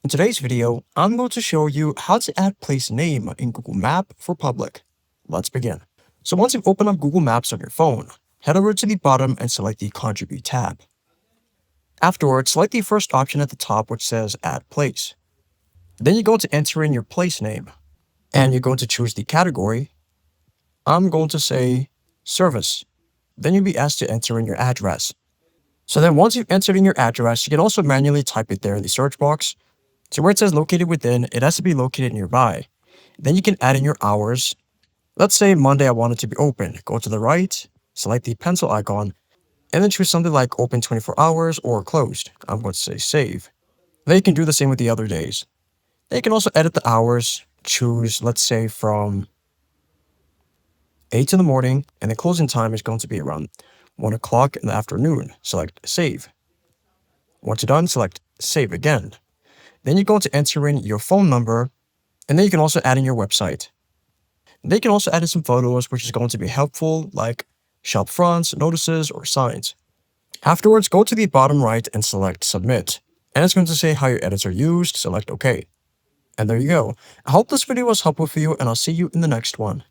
In today's video, I'm going to show you how to add place name in Google Map for public. Let's begin. So once you've opened up Google Maps on your phone, head over to the bottom and select the Contribute tab. Afterwards, select the first option at the top which says Add Place. Then you're going to enter in your place name, and you're going to choose the category. I'm going to say Service. Then you'll be asked to enter in your address. So then once you've entered in your address, you can also manually type it there in the search box. So where it says located within, it has to be located nearby. Then you can add in your hours. Let's say Monday I want it to be open. Go to the right, select the pencil icon, and then choose something like open 24 hours or closed. I'm going to say save. Then you can do the same with the other days. Then you can also edit the hours. Choose, let's say, from 8 in the morning, and the closing time is going to be around 1 o'clock in the afternoon. Select save. Once you're done, select save again. Then you're going to enter in your phone number, and then you can also add in your website. Then you can also add in some photos, which is going to be helpful, like shop fronts, notices, or signs. Afterwards, go to the bottom right and select submit. And it's going to say how your edits are used. Select OK. And there you go. I hope this video was helpful for you, and I'll see you in the next one.